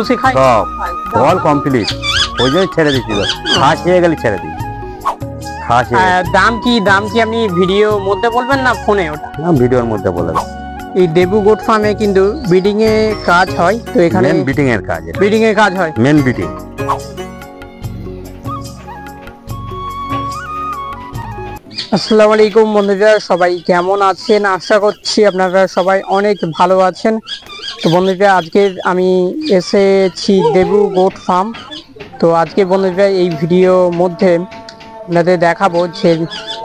সব all complete, ওই জন্য ছেড়ে দিচ্ছিল, খাস হয়ে গেলে ছেড়ে দিই। দাম কি আপনি ভিডিওর মধ্যে বলবেন না ফোনে? ওটা ভিডিওর মধ্যে বলে দেব। এই দেবু গোট ফার্মে কিন্তু ব্রিডিং এ কাজ হয়, তো এখানে ব্রিডিং এর কাজ, হয়, মেন ব্রিডিং। আসসালামু আলাইকুম বন্ধুরা, সবাই কেমন আছেন? আশা করছি আপনারা সবাই অনেক ভালো আছেন। তো বন্ধুরা, আজকে আমি এসেছি দেবু গোট ফার্ম। তো আজকে বন্ধুরা এই ভিডিও মধ্যে আপনাদের দেখাবো যে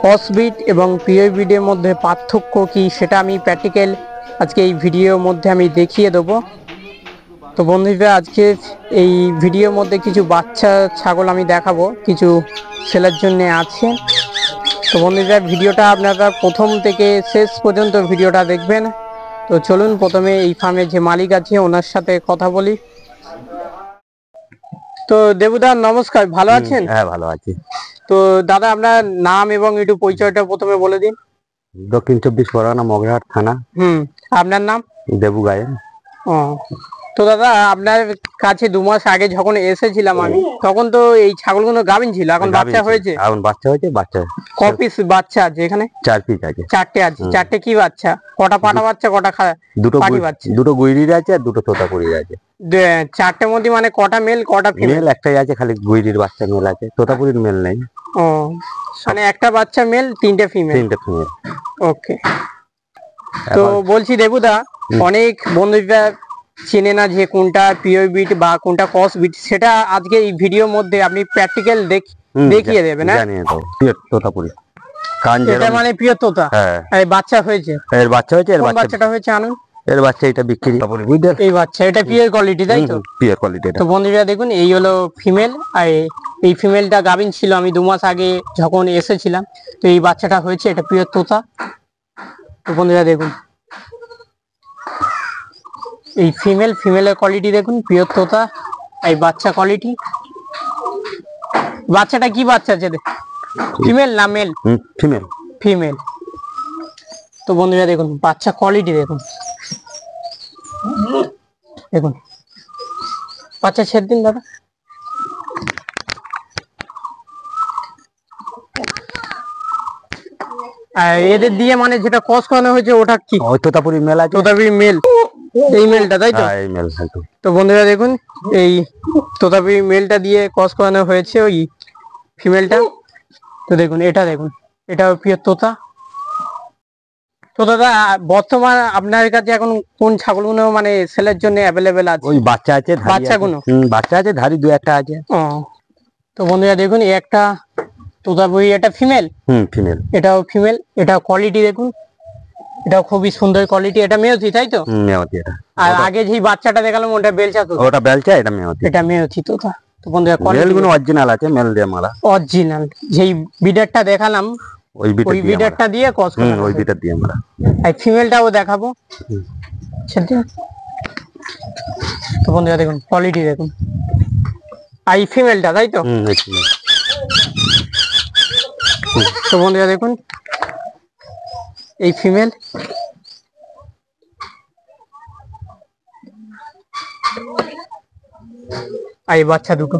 ক্রস ব্রিড এবং পিওর ব্রিডের মধ্যে পার্থক্য কি, সেটা আমি প্র্যাকটিক্যাল আজকে এই ভিডিওর মধ্যে আমি দেখিয়ে দেবো। তো বন্ধুরা, আজকে এই ভিডিওর মধ্যে কিছু বাচ্চা ছাগল আমি দেখাবো, কিছু সেলের জন্য আছে। তো বন্ধুরা, ভিডিওটা আপনারা প্রথম থেকে শেষ পর্যন্ত ভিডিওটা দেখবেন। তো চলুন প্রথমে এই ফার্মের যে মালিক আছে ওনার সাথে কথা বলি। তো দেবুদা নমস্কার, ভালো আছেন? হ্যাঁ ভালো আছি। তো দাদা, আপনার নাম এবং একটু পরিচয়টা প্রথমে বলে দিন। দক্ষিণ 24 পরগনা, মগরাহাট থানা। আপনার নাম? দেবু গায়েন। তো দাদা, আপনার কাছে 2 মাস আগে যখন এসেছিলাম আমি, তখন তো এই ছাগলগুলো গাভিন ছিল, এখন বাচ্চা হয়েছে? এখন বাচ্চা হয়েছে। বাচ্চা ক পিস বাচ্চা আছে এখানে? 4 পিস আছে। 4টে আছে। 4টে কি বাচ্চা? কটা পাটা বাচ্চা, কটা পাটি বাচ্চা? দুটো গুইরির আছে আর দুটো তোতাপুরির আছে। 4টের মধ্যে মানে কটা মেল কটা ফিমেল? একটাই আছে, খালি গুইরির বাচ্চা মেল আছে, তোতাপুরির মেল নেই। মানে একটা বাচ্চা মেল, 3টে ফিমেল। ওকে। তো বলছি দেবুদা, অনেক বন্ধুরা চেনে না যে কোনটা পিওর বিট বা কোনটা ক্রস বিট, সেটা আজকে এই ভিডিওর মধ্যে আপনি প্র্যাকটিক্যাল দেখিয়ে দেবেন। জানিয়ে দেব। পিওর তোতাপুরি এটা মানে পিওর তোতা। এই বাচ্চা হয়েছে? এর বাচ্চা হয়েছে। এর বাচ্চাটা হয়েছে আনুন। এর বাচ্চা এটা বিক্রি বুঝলেন? এই বাচ্চা এটা পিওর কোয়ালিটি, তাই তো? Pure quality. তো বন্ধুরা দেখুন, এই হলো ফিমেল, আর এই ফিমেলটা গাভিন ছিল আমি 2 মাস আগে যখন এসেছিলাম। তো এই বাচ্চাটা হয়েছে, এটা পিওর তোতা। তো বন্ধুরা দেখুন, এই ফিমেলের কোয়ালিটি দেখুন, পিওর তোতা। এই বাচ্চা কোয়ালিটি, বাচ্চাটা কি বাচ্চা আছে? ফিমেল না মেল? ফিমেল। তো বন্ধুরা দেখুন, বাচ্চা কোয়ালিটি দেখুন, বাচ্চা ছেড়ে দিন দাদা। এদের দিয়ে মানে যেটা ক্রস করানো হয়েছে ওটা কি? তোতাপুরি মেল আছে। তোতাপুরি মেল, এই মেলটা, তাই তো? এই মেল। তো বন্ধুরা দেখুন, এই তোতাপুরি মেলটা দিয়ে ক্রস করানো হয়েছে ওই ফিমেলটা। তো দেখুন, এটা পিওর তোতা। তো দাদা, বর্তমান আপনার কাছে এখন কোন ছাগলগুলো মানে সেলের জন্য অ্যাভেলেবেল আছে? ওই বাচ্চা আছে, বাচ্চাগুলো বাচ্চা আছে, ধারি 2-1টা আছে। তো বন্ধুরা দেখুন, এই একটা তোতাপুরি, এটা ফিমেল। ফিমেল। এটাও ফিমেল। এটা কোয়ালিটি দেখুন, এটা খুবই সুন্দর কোয়ালিটি। এটা মেয়তি, তাই তো? মেয়তি এটা। আর আগে যে বাচ্চাটা দেখালাম ওটা বেলচা তোতা। ওটা বেলচা, এটা মেয়তি। এটা মেয়তি তোতা। তো বন্ধুরা, মেলগুলো অরিজিনাল আছে, মেল দিয়ে মারা। অরিজিনাল যেই বিডারটা দেখালাম ওই বিডারটা দিয়ে ক্রস করানো। ওই বিডার দিয়ে মারা। আর ফিমেলটাও দেখাবো। তো বন্ধুরা দেখুন, কোয়ালিটি দেখুন। আর ফিমেলটা, তাই তো? তো বন্ধুরা দেখুন, এই ফিমেল। আর এই বাচ্চা দুটো।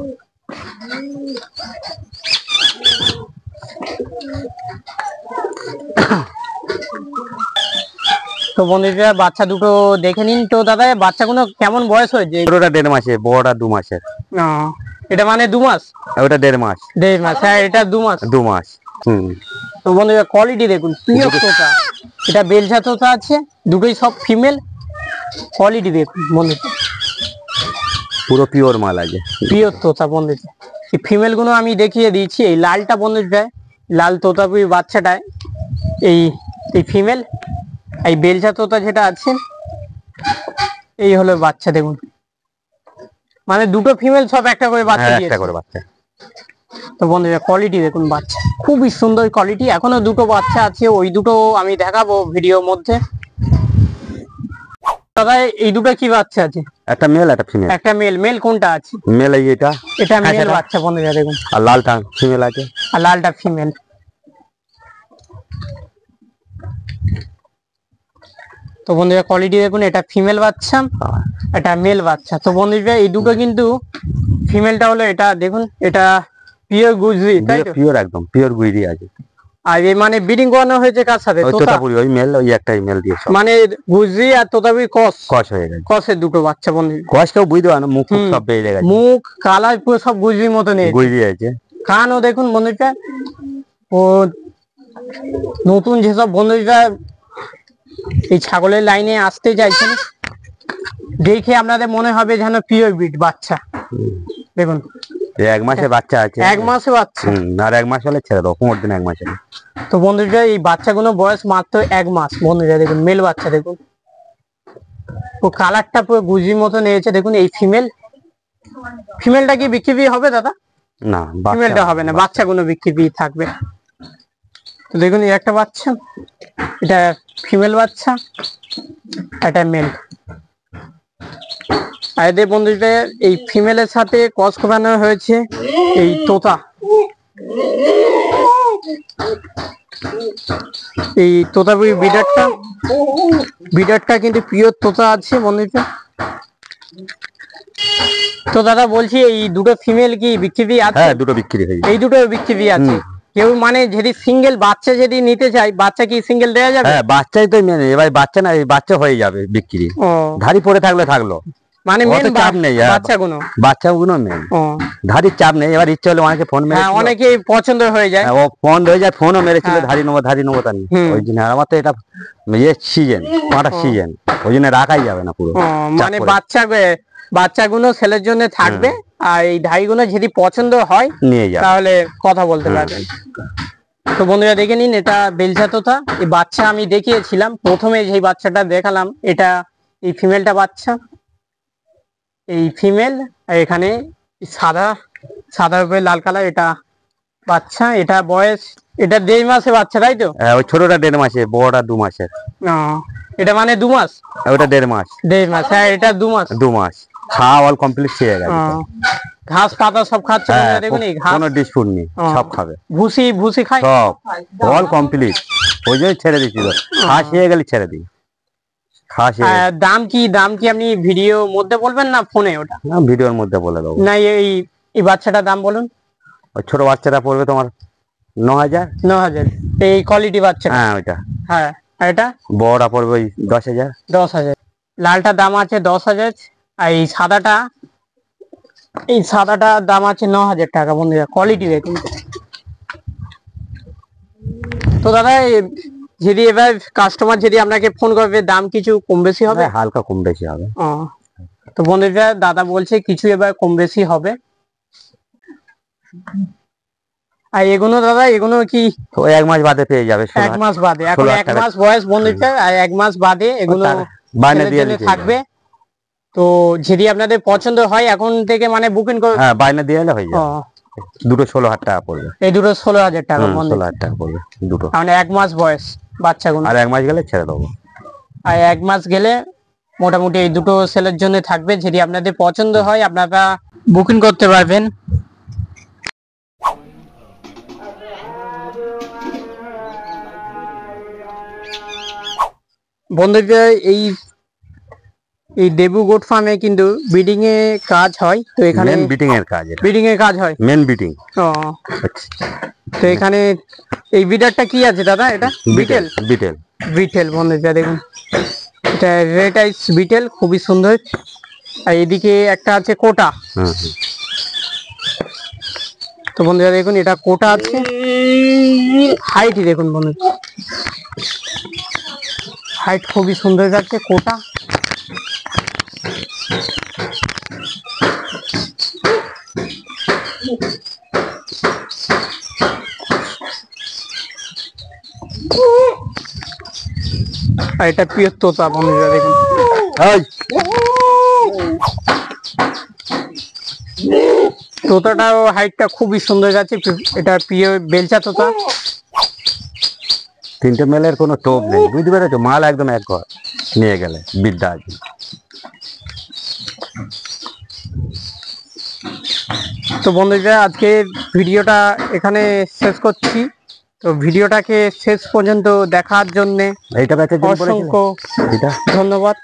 তো বন্ধুরা, বাচ্চা দুটো দেখে নিন। তো দাদা, বাচ্চাগুলো কেমন বয়স হয়েছে? ওটা 1.5 মাসে, বড়টা 2 মাসের। এটা মানে 2 মাস? ওটা 1.5 মাস। 1.5 মাস, হ্যাঁ এটা 2 মাস। 2 মাস। তো বন্ধুরা, কোয়ালিটি দেখুন, পিওর তোতা। এটা বেলচা তোতা আছে, দুটোই সব ফিমেল। কোয়ালিটি দেখুন বন্ধুরা, পুরো পিওর মাল আছে, পিওর তোতা। বন্ধুরা, এই ফিমেল গুলো আমি দেখিয়ে দিয়েছি। এই লালটা বন্ধুরা, লাল তোতাপুরি বাচ্চাটায় এই ফিমেল। এই বেলচা তোতা যেটা আছে, এই হলো বাচ্চা। দেখুন, মানে দুটো ফিমেল সব একটা করে বাচ্চা দিয়েছে। তো বন্ধুরা, কোয়ালিটি দেখুন, বাচ্চা খুবই সুন্দর কোয়ালিটি। এখনো দুটো বাচ্চা আছে, ওই দুটো আমি দেখাবো ভিডিওর মধ্যে। দাদা, এই দুটো কি বাচ্চা আছে? একটা মেল, একটা ফিমেল। একটা মেল কোনটা আছে? মেল এটা মেল বাচ্চা বন্ধুরা দেখুন। আর লালটা ফিমেল আছে। আর লালটা ফিমেল। তো বন্ধুরা কোয়ালিটি দেখুন, এটা ফিমেল বাচ্চা, এটা মেল বাচ্চা। তো বন্ধুরা এই দুটো কিন্তু ফিমেলটা হলো এটা দেখুন, এটা পিওর গুজরি, তাই তো? পিওর একদম পিওর গুইরি আছে। আর এই মানে ব্রিডিং করানো হয়েছে কার সাথে? ওই তোতাপুরি, ওই মেল, ওই একটাই মেল দিয়ে সব। মানে গুজরি আর তোতাপুরি ক্রস হয়ে গেছে। ক্রসের দুটো বাচ্চা বন্ধু। কেউ বুঝতে পারে না, মুখ সব বেরিয়ে গেছে, মুখ কালার পুরো সব গুজরির মতো নেই, গুইরি আছে। কানও দেখুন বন্ধুটা। ও নতুন যেসব বন্ধুরা এই ছাগলের লাইনে আসতে চাইছেন, দেখে আপনাদের মনে হবে যেন পিওর ব্রিড বাচ্চা। দেখুন 1 মাসের বাচ্চা আছে। 1 মাসে বাচ্চা। আর 1 মাস হলে ছেড়ে দাও, 15 দিন 1 মাসে। তো বন্ধুরা এই বাচ্চাগুলো বয়স মাত্র 1 মাস বন্ধুরা। দেখুন মেল বাচ্চা দেখুন, ও কালারটা পুরো গুজির মতো নিয়েছে দেখুন। এই ফিমেলটা কি বিক্রি হবে দাদা? না, ফিমেলটা হবে না, বাচ্চাগুলো বিক্রি থাকবে। তো দেখুন এই একটা বাচ্চা, এটা ফিমেল বাচ্চা, এটা মেল। আর এদের বন্ধুরা এই ফিমেলের সাথে ক্রস করানো হয়েছে এই তোতা, এই তোতাপুরি বিডারটা কিন্তু পিওর তোতা আছে বন্ধুরা। তো দাদা বলছি এই দুটো ফিমেল কি বিক্রি আছে? হ্যাঁ, দুটো বিক্রি হয়ে গেছে। এই দুটো বিক্রি আছে। কেউ মানে যদি সিঙ্গেল বাচ্চা যদি নিতে চায়, বাচ্চা কি সিঙ্গেল দেওয়া যাবে? হ্যাঁ, বাচ্চাই তো মেনে, এবার বাচ্চা না, এই বাচ্চা হয়ে যাবে বিক্রি। ধাড়ি পড়ে থাকলো, মানে মেন চাপ নেই। বাচ্চাগুলো মেন, ধাড়ির চাপ নেই। এবার ইচ্ছে হলে অনেকে ফোন মেরে, অনেকেই পছন্দ হয়ে যায়, ও পছন্দ হয়ে যায়, ফোনও মেরেছিল ধাড়ি নেবো তার নেই। ওই জন্য আমার তো এটা সিজন, পাটা সিজন, ওই জন্য রাখাই যাবে না পুরো। মানে বাচ্চাগুলো ছেলের জন্য থাকবে, আর এই ধাড়িগুলো যদি পছন্দ হয় নিয়ে যাবে, তাহলে কথা বলতে পারবেন। তো বন্ধুরা দেখে নিন, এটা বেলচা তোতা। এই বাচ্চা আমি দেখিয়েছিলাম প্রথমে, যেই বাচ্চাটা দেখালাম এটা এই ফিমেলটা বাচ্চা, এই ফিমেল। এখানে সাদার উপরে লাল কালার এটা বাচ্চা। এটা বয়স, এটা 1.5 মাসে বাচ্চা, তাই তো? ওই ছোটটা 1.5 মাসে, বড়টা 2 মাসের। এটা মানে 2 মাস, ওটা 1.5 মাস। 1.5 মাস, হ্যাঁ এটা 2 মাস। 2 মাস খাওয়া অল কমপ্লিট হয়ে গেছে, ঘাস পাতা সব খাচ্ছে। দেখুন এই ঘাস, কোনো ডিসপুট নেই, সব খাবে। ভুসি খায় সব, অল কমপ্লিট। ওই জন্য ছেড়ে দিচ্ছিল, ঘাস হয়ে গেলে ছেড়ে দিই। দাম কি আপনি ভিডিওর মধ্যে বলবেন না ফোনে? ওটা ভিডিওর মধ্যে বলে দেবো। না, এই বাচ্চাটার দাম বলুন। ওই ছোট বাচ্চাটা পড়বে তোমার 9,000। এই কোয়ালিটি বাচ্চা? হ্যাঁ ওইটা। হ্যাঁ, আর এটা বড়টা পড়বে ওই 10,000। লালটার দাম আছে 10,000। আর এই সাদাটার দাম আছে 9,000 টাকা বন্ধুরা। কোয়ালিটি দেখুন। তো দাদা যদি এবার কাস্টমার যদি আপনাকে ফোন করবে, দাম কিছু কম বেশি হবে? হালকা কম বেশি হবে। তো বন্ধুরা দাদা বলছে কিছু এবার কম বেশি হবে। আর এগুলো দাদা, এগুলো কি 1 মাস বাদে পেয়ে যাবে? 1 মাস বাদে, এখন 1 মাস বয়স বন্ধুরা, আর 1 মাস বাদে এগুলো বাইরে দিয়ে থাকবে। তো যদি আপনাদের পছন্দ হয় এখন থেকে মানে বুকিং করে, হ্যাঁ বাইরে দিয়ে এলে হয়ে যাবে। দুটো 16,000 টাকা পড়বে। এই দুটো 16,000 টাকা। 16,000 টাকা পড়বে দুটো, মানে 1 মাস বয়স বাচ্চাগুলো। আর 1 মাস গেলে ছেড়ে দেবো। আর 1 মাস গেলে মোটামুটি এই দুটো সেলের জন্য থাকবে। যদি আপনাদের পছন্দ হয় আপনারা বুকিং করতে পারবেন। বন্ধুরা এই দেবু গোট ফার্মে কিন্তু ব্রিডিং এ কাজ হয়। তো এখানে ব্রিডিং এর কাজ, হয়, মেন ব্রিডিং। তো এখানে এই ব্রিডারটা কি আছে দাদা? এটা বিটেল বন্ধুরা দেখুন, এটা রেড আইস বিটেল, খুবই সুন্দর। আর এদিকে একটা আছে কোটা। তো বন্ধুরা দেখুন, এটা কোটা আছে। হাইটই দেখুন বন্ধুরা, হাইট খুবই সুন্দর যাচ্ছে কোটা। আর এটা পিওর তোতা বন্ধুরা দেখুন। তোতাটাও হাইটটা খুবই সুন্দর যাচ্ছে। এটা পিওর বেলচা তোতা। 3টে মেলের কোনো টোপ নেই, বুঝতে পেরেছো? মাল একদম এক ঘর নিয়ে গেলে বিদ্যা আছে। তো বন্ধুরা আজকে ভিডিওটা এখানে শেষ করছি। তো ভিডিওটাকে শেষ পর্যন্ত দেখার জন্য এইটা ব্যাচের জন্য বলেছিলেন? অসংখ্য এটা ধন্যবাদ।